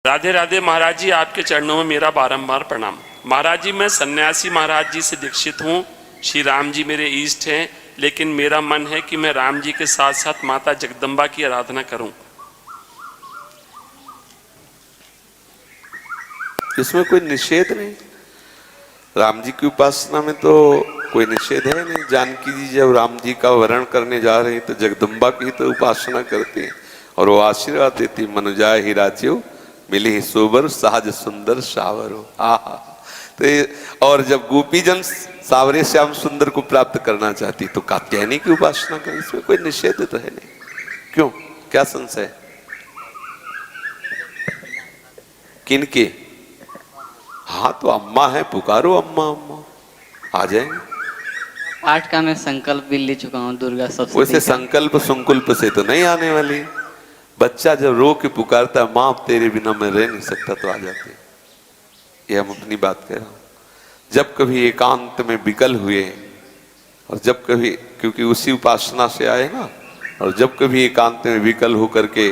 राधे राधे महाराज जी, आपके चरणों में मेरा बारंबार प्रणाम। महाराज जी, मैं सन्यासी महाराज जी से दीक्षित हूँ। श्री राम जी मेरे इष्ट हैं, लेकिन मेरा मन है कि मैं राम जी के साथ साथ माता जगदम्बा की आराधना करूं। इसमें कोई निषेध नहीं। राम जी की उपासना में तो कोई निषेध है नहीं। जानकी जी जब राम जी का वरण करने जा रही तो जगदम्बा की तो उपासना करती हैं और वो आशीर्वाद देती, मनुजाय ही राज्यो मिली ही सोबर सहज सुंदर सावर हो। आहा। तो और जब गोपीजन सावरे श्याम सुंदर को प्राप्त करना चाहती तो कात्यायनी की उपासना कर, इसमें कोई निषेध तो है नहीं। क्यों, क्या संशय? किनके? हाँ तो अम्मा है, पुकारो अम्मा अम्मा, आ जाएंगे। पाठ का मैं संकल्प भी ले चुका हूँ दुर्गा सप्तशती। वैसे संकल्प संकुल्प से तो नहीं आने वाली। बच्चा जब रो के पुकारता है, माँ तेरे बिना मैं रह नहीं सकता, तो आ जाती है। ये हम अपनी बात कह रहा हूं। जब कभी एकांत में विकल हुए और जब कभी, क्योंकि उसी उपासना से आए ना, और जब कभी एकांत में विकल होकर के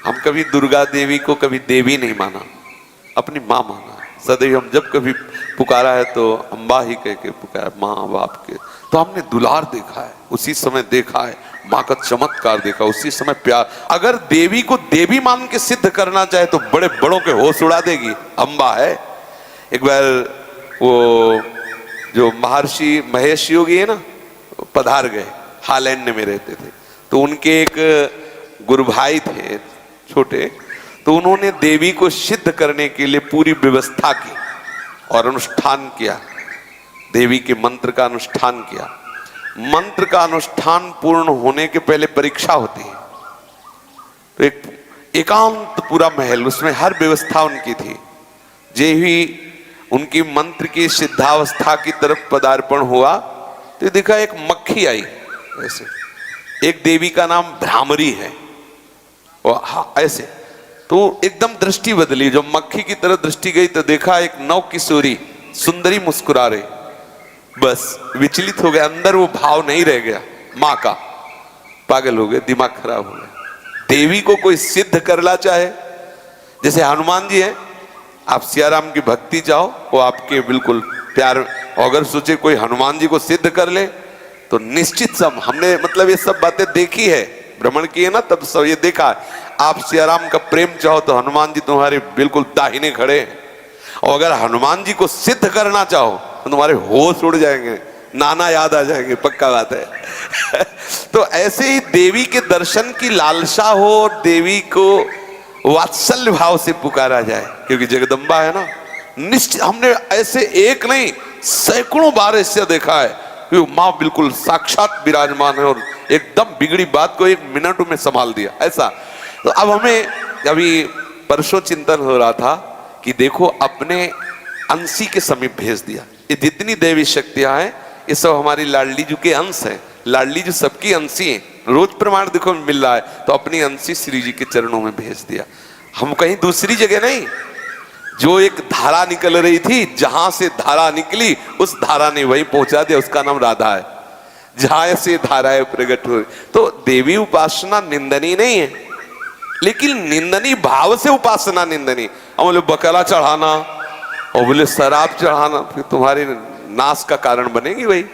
हम कभी दुर्गा देवी को कभी देवी नहीं माना, अपनी माँ माना। सदैव हम जब कभी पुकारा है तो अम्बा ही कह के पुकारा, माँ बाप के। तो हमने दुलार देखा है, उसी समय देखा है, माँ का चमत्कार देखा, उसी समय प्यार। अगर देवी को देवी मान के सिद्ध करना चाहे तो बड़े बड़ों के होश उड़ा देगी, अम्बा है। एक बार वो जो महर्षि महेश योगी है ना, पधार गए, हालैंड में रहते थे। तो उनके एक गुरु भाई थे छोटे, तो उन्होंने देवी को सिद्ध करने के लिए पूरी व्यवस्था की और अनुष्ठान किया। देवी के मंत्र का अनुष्ठान किया। मंत्र का अनुष्ठान पूर्ण होने के पहले परीक्षा होती है। तो एक एकांत पूरा महल, उसमें हर व्यवस्था उनकी थी। जे ही उनकी मंत्र की सिद्धावस्था की तरफ पदार्पण हुआ तो देखा एक मक्खी आई ऐसे। एक देवी का नाम भ्रामरी है, वो ऐसे। तो एकदम दृष्टि बदली, जब मक्खी की तरफ दृष्टि गई तो देखा एक नव किशोरी सुंदरी मुस्कुरा रही। बस विचलित हो गया, अंदर वो भाव नहीं रह गया माँ का। पागल हो गए, दिमाग खराब हो गया। देवी को कोई सिद्ध करना चाहे, जैसे हनुमान जी हैं, आप सियाराम की भक्ति चाहो, वो आपके बिल्कुल प्यार। अगर सोचे कोई हनुमान जी को सिद्ध कर ले तो निश्चित सब, हमने मतलब ये सब बातें देखी है, भ्रमण किए ना, तब सब ये देखा है। आप सियाराम का प्रेम चाहो तो हनुमान जी तुम्हारे बिल्कुल दाहिने खड़े हैं। और अगर हनुमान जी को सिद्ध करना चाहो तो तुम्हारे होश उड़ जाएंगे, नाना याद आ जाएंगे, पक्का बात है। तो ऐसे ही देवी के दर्शन की लालसा हो और देवी को वात्सल्य भाव से पुकारा जाए, क्योंकि जगदम्बा है ना। निश्चित हमने ऐसे एक नहीं सैकड़ों बार ऐसे देखा है कि माँ बिल्कुल साक्षात विराजमान है और एकदम बिगड़ी बात को एक मिनट में संभाल दिया, ऐसा। तो अब हमें अभी परसों चिंतन हो रहा था कि देखो अपने अंशी के समीप भेज दिया। ये जितनी देवी शक्तियां हैं ये सब हमारी लाडली जी के अंश हैं। लाडली जी सबकी अंशी हैं, रोज प्रमाण देखो मिल रहा है। तो अपनी अंशी श्री जी के चरणों में भेज दिया। हम कहीं दूसरी जगह नहीं, जो एक धारा निकल रही थी, जहां से धारा निकली उस धारा ने वही पहुंचा दिया। उसका नाम राधा है। जहां से धाराएं प्रकट हुई। तो देवी उपासना निंदनीय नहीं है, लेकिन निंदनीय भाव से उपासना निंदनीय। हम बोले बकरा चढ़ाना और बोले शराब चढ़ाना, फिर तुम्हारे नाश का कारण बनेगी वही।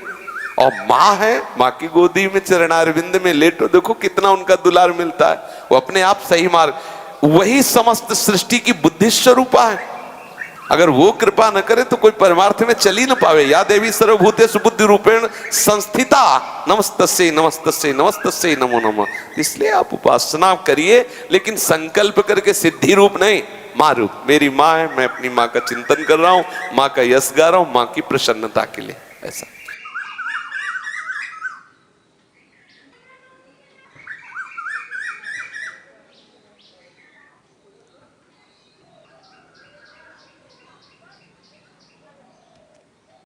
और माँ है, माँ की गोदी में चरणारविंद में लेटो, देखो कितना उनका दुलार मिलता है। वो अपने आप सही मार्ग, वही समस्त सृष्टि की बुद्धि स्वरूपा है। अगर वो कृपा न करे तो कोई परमार्थ में चल ही न पावे। या देवी सर्वभूतेषु बुद्धि रूपेण संस्थिता नमस्तस्यै नमस्तस्यै नमस्तस्यै नमो नमः। इसलिए आप उपासना करिए, लेकिन संकल्प करके सिद्धि रूप नहीं, माँ रूप। मेरी माँ है, मैं अपनी माँ का चिंतन कर रहा हूँ, माँ का यश गा रहा हूँ, माँ की प्रसन्नता के लिए, ऐसा।